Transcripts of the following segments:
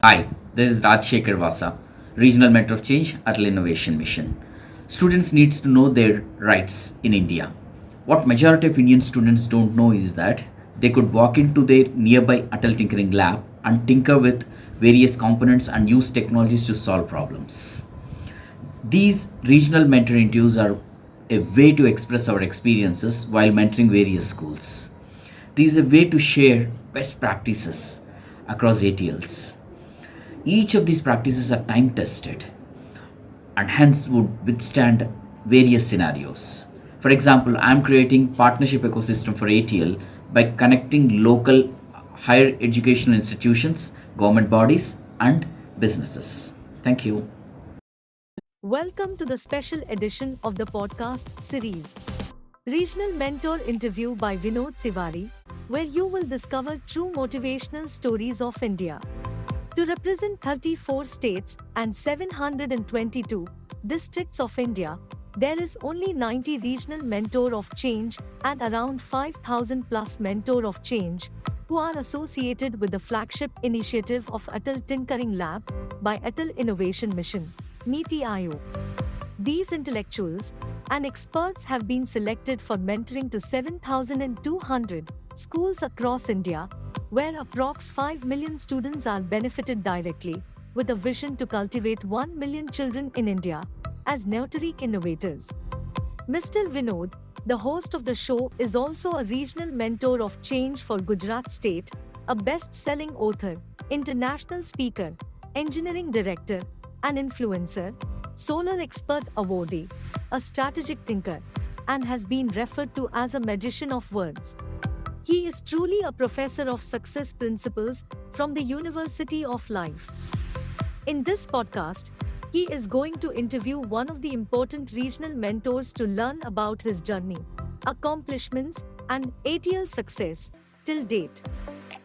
Hi, this is RajaSekhar Vasa, Regional Mentor of Change, Atal Innovation Mission. Students needs to know their rights in India. What majority of Indian students don't know is that they could walk into their nearby Atal Tinkering Lab and tinker with various components and use technologies to solve problems. These regional mentor interviews are a way to express our experiences while mentoring various schools. This is a way to share best practices across ATLs. Each of these practices are time tested and hence would withstand various scenarios. For example, I am creating partnership ecosystem for ATL by connecting local higher educational institutions, government bodies and businesses. Thank you. Welcome to the special edition of the podcast series, Regional Mentor Interview by Vinod Tiwari, where you will discover true motivational stories of India. To represent 34 states and 722 districts of India, there is only 90 regional mentor of change and around 5,000 plus mentor of change who are associated with the flagship initiative of Atal Tinkering Lab by Atal Innovation Mission, NITI Aayog. These intellectuals and experts have been selected for mentoring to 7,200 schools across India, where approx 5 million students are benefited directly, with a vision to cultivate 1 million children in India as narrate innovators. Mr. Vinod, the host of the show, is also a regional mentor of change for Gujarat State, a best-selling author, international speaker, engineering director, an influencer, solar expert awardee, a strategic thinker, and has been referred to as a magician of words. He is truly a professor of success principles from the University of Life. In this podcast, he is going to interview one of the important regional mentors to learn about his journey, accomplishments, and ATL success till date.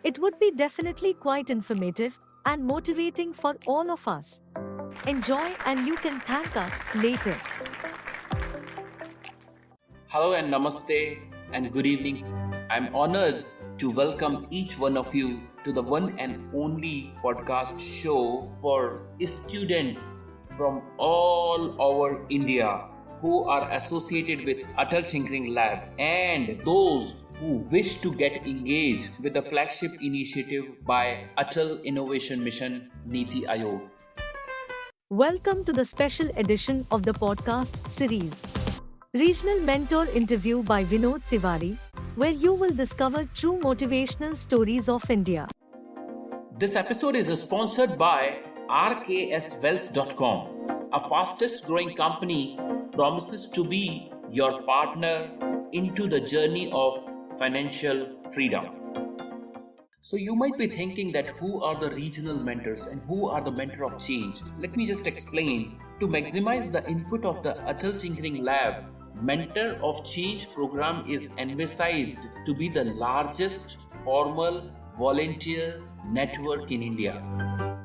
It would be definitely quite informative and motivating for all of us. Enjoy, and you can thank us later. Hello and namaste and good evening. I'm honored to welcome each one of you to the one and only podcast show for students from all over India who are associated with Atal Tinkering Lab and those who wish to get engaged with the flagship initiative by Atal Innovation Mission NITI Aayog. Welcome to the special edition of the podcast series, Regional Mentor Interview by Vinod Tiwari, where you will discover true motivational stories of India. This episode is sponsored by rkswealth.com, a fastest growing company promises to be your partner into the journey of financial freedom. So you might be thinking that who are the regional mentors and who are the mentor of change? Let me just explain. To maximize the input of the Atal Tinkering Lab, Mentor of Change program is envisaged to be the largest formal volunteer network in India.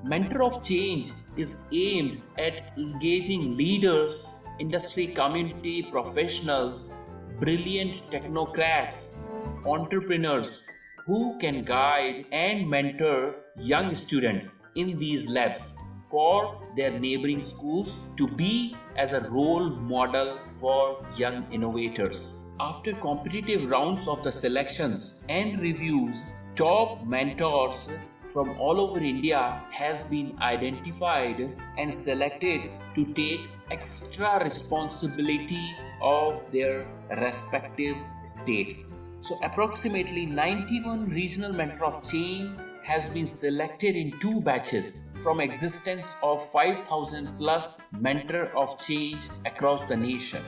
Mentor of Change is aimed at engaging leaders, industry community professionals, brilliant technocrats, entrepreneurs who can guide and mentor young students in these labs for their neighboring schools to be as a role model for young innovators. After competitive rounds of the selections and reviews, top mentors from all over India has been identified and selected to take extra responsibility of their respective states. So approximately 91 regional mentor of change has been selected in 2 batches from existence of 5,000 plus mentor of change across the nation.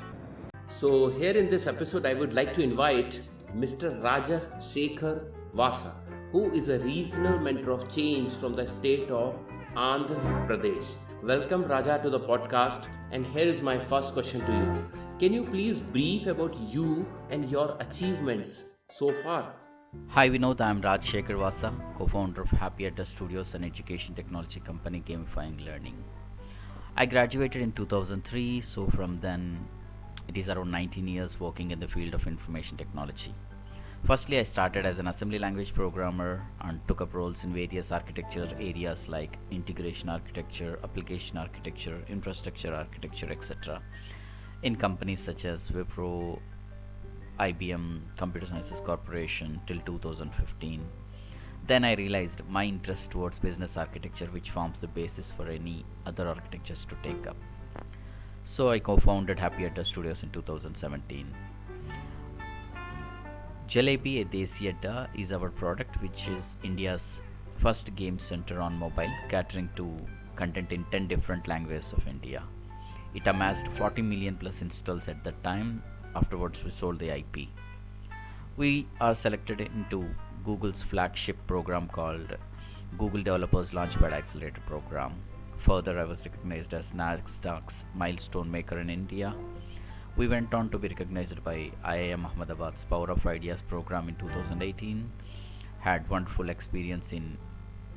So here in this episode I would like to invite Mr. RajaSekhar Vasa, who is a regional mentor of change from the state of Andhra Pradesh. Welcome Raja to the podcast, and here is my first question to you. Can you please brief about you and your achievements so far? Hi Vinod, I am RajaSekhar Vasa, co-founder of Happy Adda Studios, an education technology company gamifying learning. I graduated in 2003, so from then it is around 19 years working in the field of information technology. Firstly, I started as an assembly language programmer and took up roles in various architecture areas like integration architecture, application architecture, infrastructure architecture, etc. in companies such as Wipro, IBM, Computer Sciences Corporation till 2015. Then I realized my interest towards business architecture, which forms the basis for any other architectures to take up. So I co founded Happy Adda Studios in 2017. Jalebi at Desi Adda is our product, which is India's first game center on mobile, catering to content in 10 different languages of India. It amassed 40 million plus installs at that time. Afterwards, we sold the IP. We are selected into Google's flagship program called Google Developers Launchpad Accelerator Program. Further, I was recognized as NASDAQ's milestone maker in India. We went on to be recognized by IIM Ahmedabad's Power of Ideas program in 2018. Had wonderful experience in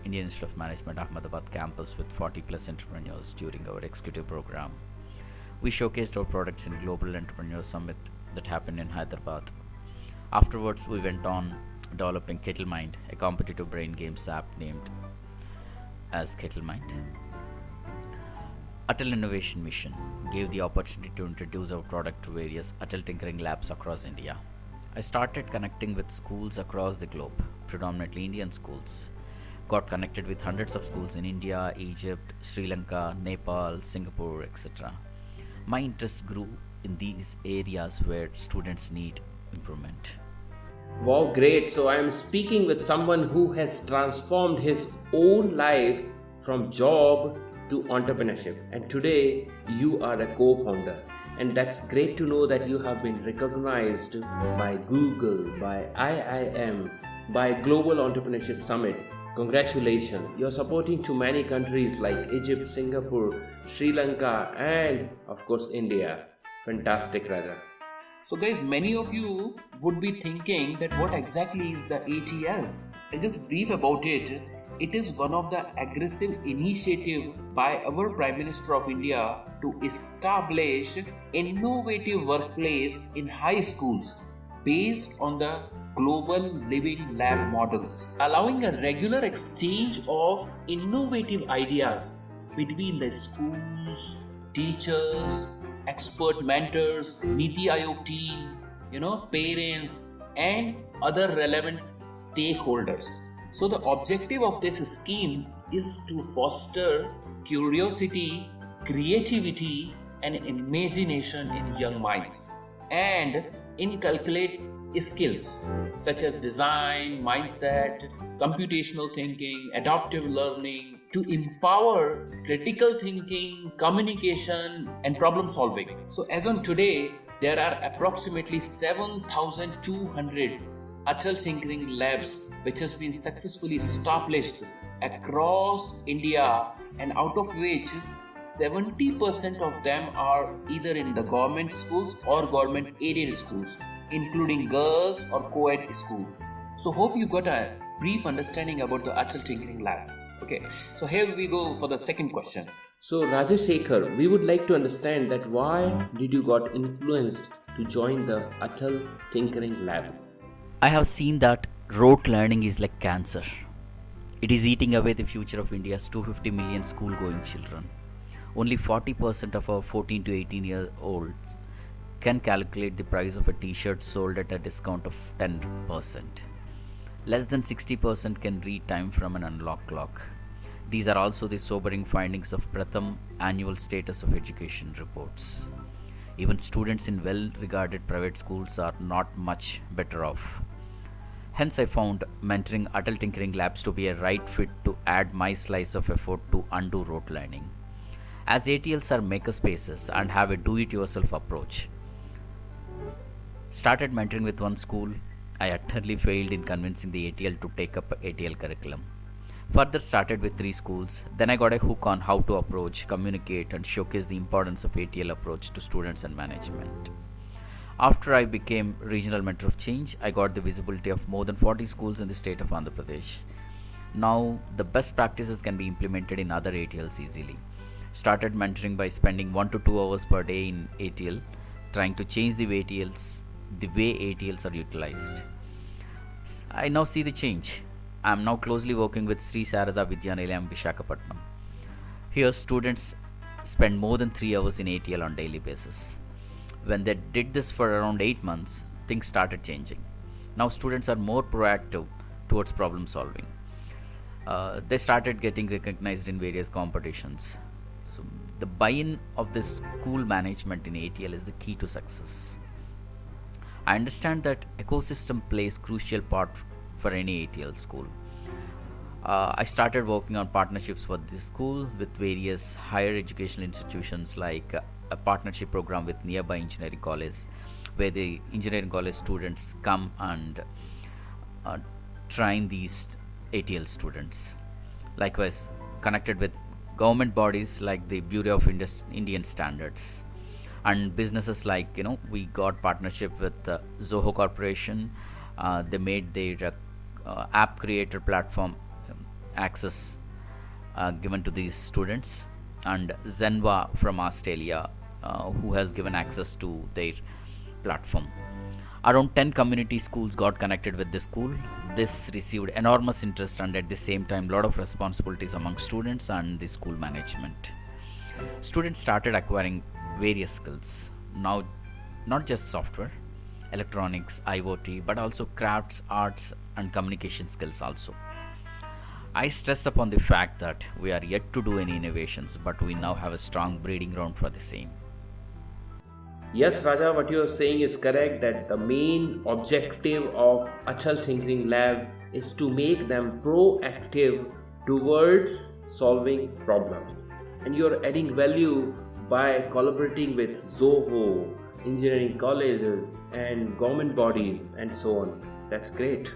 Indian Institute of Management Ahmedabad campus with 40 plus entrepreneurs during our executive program. We showcased our products in Global Entrepreneur Summit that happened in Hyderabad. Afterwards, we went on developing Kettleminde, a competitive brain games app named as Kettleminde. Atal Innovation Mission gave the opportunity to introduce our product to various Atal Tinkering Labs across India. I started connecting with schools across the globe, predominantly Indian schools. Got connected with hundreds of schools in India, Egypt, Sri Lanka, Nepal, Singapore, etc. My interest grew in these areas where students need improvement. Wow, great. So I am speaking with someone who has transformed his own life from job to entrepreneurship. And today you are a co-founder. And that's great to know that you have been recognized by Google, by IIM, by Global Entrepreneurship Summit. Congratulations. You're supporting to many countries like Egypt, Singapore, Sri Lanka, and of course India. Fantastic, Raja. So guys, many of you would be thinking that what exactly is the ATL? I'll just brief about it. It is one of the aggressive initiative by our Prime Minister of India to establish innovative workplace in high schools based on the global living lab models, allowing a regular exchange of innovative ideas between the schools, teachers, expert mentors, NITI Aayog team, parents and other relevant stakeholders. So the objective of this scheme is to foster curiosity, creativity and imagination in young minds and inculcate skills such as design, mindset, computational thinking, adaptive learning to empower critical thinking, communication and problem solving. So as on today, there are approximately 7,200 Atal Tinkering Labs which has been successfully established across India, and out of which 70% of them are either in the government schools or government aided schools, including girls or co-ed schools. So hope you got a brief understanding about the Atal Tinkering Lab. Okay, so here we go for the second question. So RajaSekhar, we would like to understand that why did you got influenced to join the Atal Tinkering Lab? I have seen that rote learning is like cancer. It is eating away the future of India's 250 million school going children. Only 40% of our 14 to 18 year olds can calculate the price of a t-shirt sold at a discount of 10%. Less than 60% can read time from an unlocked clock. These are also the sobering findings of Pratham Annual Status of Education reports. Even students in well-regarded private schools are not much better off. Hence, I found mentoring Atal Tinkering Labs to be a right fit to add my slice of effort to undo rote learning. As ATLs are makerspaces and have a do-it-yourself approach. Started mentoring with one school, I utterly failed in convincing the ATL to take up ATL curriculum. Further started with 3 schools, then I got a hook on how to approach, communicate and showcase the importance of ATL approach to students and management. After I became Regional Mentor of Change, I got the visibility of more than 40 schools in the state of Andhra Pradesh. Now, the best practices can be implemented in other ATLs easily. Started mentoring by spending 1 to 2 hours per day in ATL, trying to change the way ATLs are utilized. I now see the change. I am now closely working with Sri Sarada Vidyanilayam Vishakhapatnam. Here, students spend more than 3 hours in ATL on daily basis. When they did this for around 8 months, things started changing. Now students are more proactive towards problem solving. They started getting recognized in various competitions. So the buy-in of this school management in ATL is the key to success. I understand that ecosystem plays crucial part for any ATL school. I started working on partnerships for this school with various higher educational institutions, like a partnership program with nearby engineering college, where the engineering college students come and train these ATL students. Likewise, connected with government bodies like the Bureau of Indian Standards, and businesses like, we got partnership with Zoho Corporation. They made their app creator platform access given to these students, and Zenva from Australia, who has given access to their platform. Around 10 community schools got connected with this school. This received enormous interest and at the same time lot of responsibilities among students and the school management. Students started acquiring various skills. Now, not just software, electronics, IoT, but also crafts, arts and communication skills also. I stress upon the fact that we are yet to do any innovations, but we now have a strong breeding ground for the same. Yes, Raja, what you are saying is correct, that the main objective of Atal Tinkering Lab is to make them proactive towards solving problems. And you are adding value by collaborating with Zoho, engineering colleges and government bodies and so on. That's great.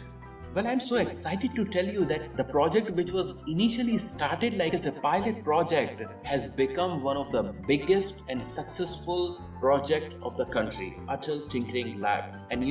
Well, I'm so excited to tell you that the project, which was initially started like as a pilot project, has become one of the biggest and successful project of the country, Atal Tinkering Lab. And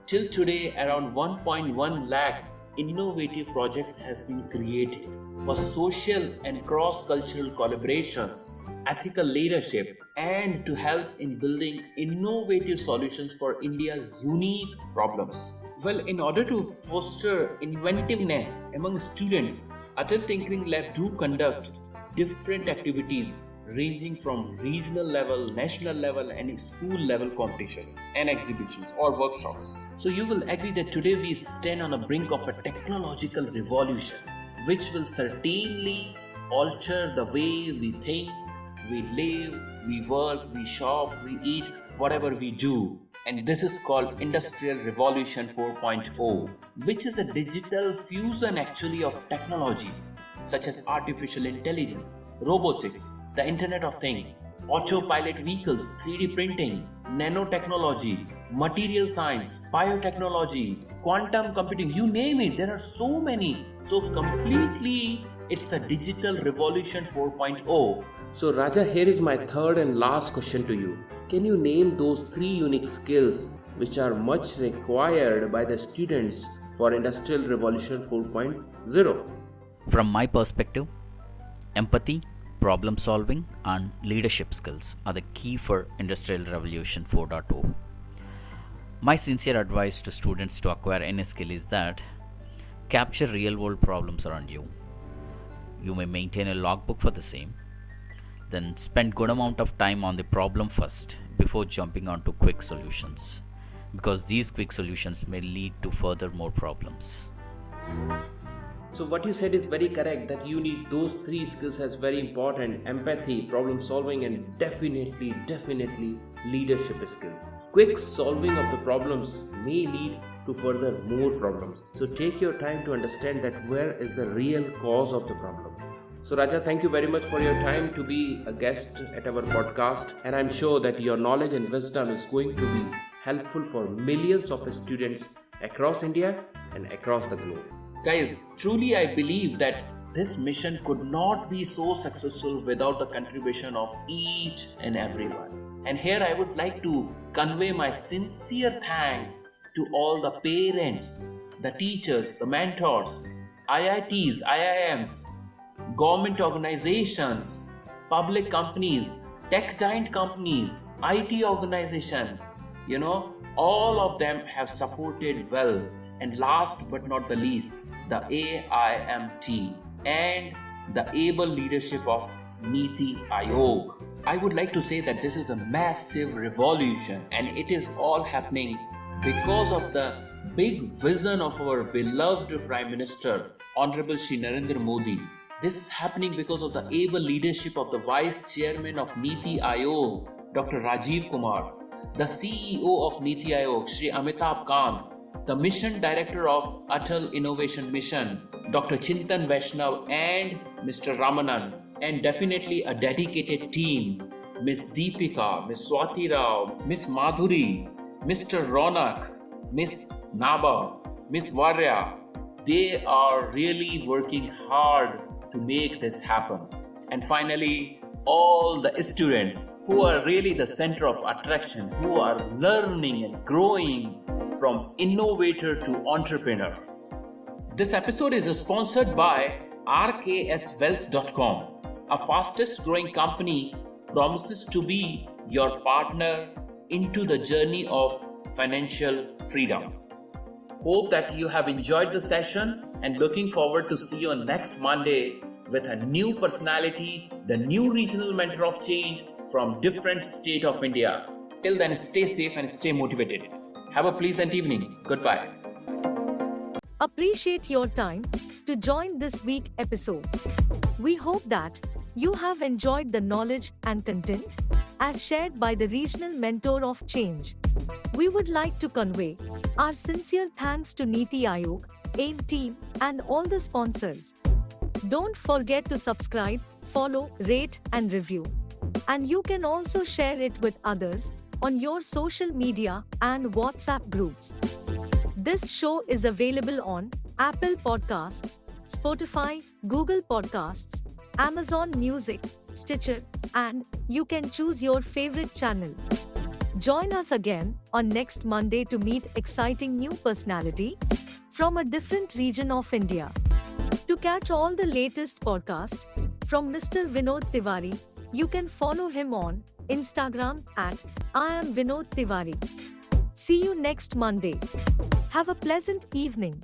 till today, around 1.1 lakh innovative projects has been created for social and cross-cultural collaborations, ethical leadership, and to help in building innovative solutions for India's unique problems. Well, in order to foster inventiveness among students, Atal Tinkering Lab do conduct different activities ranging from regional level, national level and school level competitions and exhibitions or workshops. So you will agree that today we stand on the brink of a technological revolution, which will certainly alter the way we think, we live, we work, we shop, we eat, whatever we do. And this is called Industrial Revolution 4.0, which is a digital fusion actually of technologies such as artificial intelligence, robotics, the Internet of Things, autopilot vehicles, 3D printing, nanotechnology, material science, biotechnology, quantum computing, you name it, there are so many. So completely it's a digital revolution 4.0. So Raja, here is my third and last question to you. Can you name those 3 unique skills which are much required by the students for Industrial Revolution 4.0? From my perspective, empathy, problem solving, and leadership skills are the key for Industrial Revolution 4.0. My sincere advice to students to acquire any skill is that capture real world problems around you. You may maintain a logbook for the same. Then spend good amount of time on the problem first before jumping onto quick solutions, because these quick solutions may lead to further more problems. So what you said is very correct, that you need those 3 skills as very important: empathy, problem solving, and definitely leadership skills. Quick solving of the problems may lead to further more problems. So take your time to understand that where is the real cause of the problem. So Raja, thank you very much for your time to be a guest at our podcast, and I'm sure that your knowledge and wisdom is going to be helpful for millions of students across India and across the globe. Guys, truly I believe that this mission could not be so successful without the contribution of each and everyone. And here I would like to convey my sincere thanks to all the parents, the teachers, the mentors, IITs, IIMs, government organizations, public companies, tech giant companies, IT organization, all of them have supported well and last but not the least, the AIMT and the able leadership of NITI Aayog. I would like to say that this is a massive revolution, and it is all happening because of the big vision of our beloved Prime Minister, Honorable Shri Narendra Modi. This is happening because of the able leadership of the Vice Chairman of NITI Aayog, Dr. Rajiv Kumar, the CEO of NITI Aayog, Shri Amitabh Kant, the Mission Director of Atal Innovation Mission, Dr. Chintan Vaishnav and Mr. Ramanan, and definitely a dedicated team, Miss Deepika, Miss Swati Rao, Miss Madhuri, Mr. Ronak, Miss Naba, Miss Varya. They are really working hard to make this happen. And finally, all the students who are really the center of attraction, who are learning and growing from innovator to entrepreneur. This episode is sponsored by rkswealth.com. A fastest growing company promises to be your partner into the journey of financial freedom. Hope that you have enjoyed the session and looking forward to see you on next Monday with a new personality, the new regional mentor of change from different state of India. Till then, stay safe and stay motivated. Have a pleasant evening. Goodbye. Appreciate your time to join this week's episode. We hope that you have enjoyed the knowledge and content as shared by the regional mentor of change. We would like to convey our sincere thanks to NITI Aayog, AIM team, and all the sponsors. Don't forget to subscribe, follow, rate, and review. And you can also share it with others on your social media and WhatsApp groups. This show is available on Apple Podcasts, Spotify, Google Podcasts, Amazon Music, Stitcher, and you can choose your favorite channel. Join us again on next Monday to meet exciting new personality from a different region of India. To catch all the latest podcast from Mr. Vinod Tiwari, you can follow him on Instagram at I am Vinod Tiwari. See you next Monday. Have a pleasant evening.